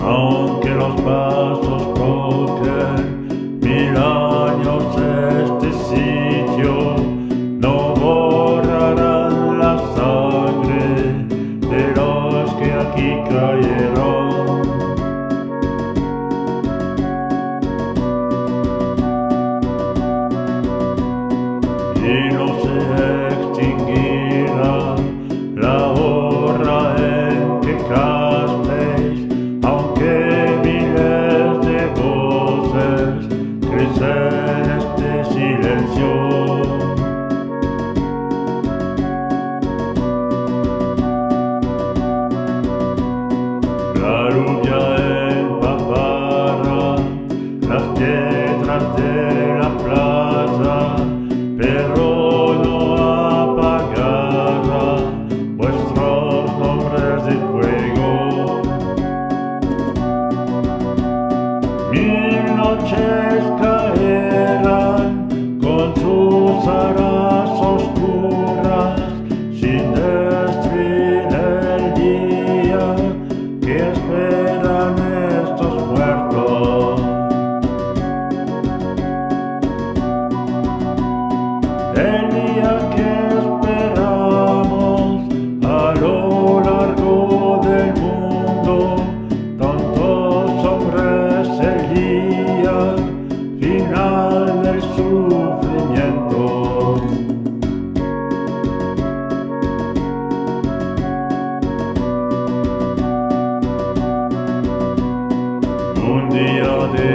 Aunque los pasos toquen 1000 años, este sitio no borrarán la sangre de los que aquí cayeron. Y no se extinguirá la hora en que cantéis, aunque miles de voces crecen este silencio. La lluvia empapará las piedras de la plaza, pero no apagará vuestros nombres de fuego. 1000 noches caerán con sus aras oscuras, sin destruir el día que esperan estos muertos. El día que esperamos a lo largo del mundo, tantos hombres, el día final del sufrimiento. Un día de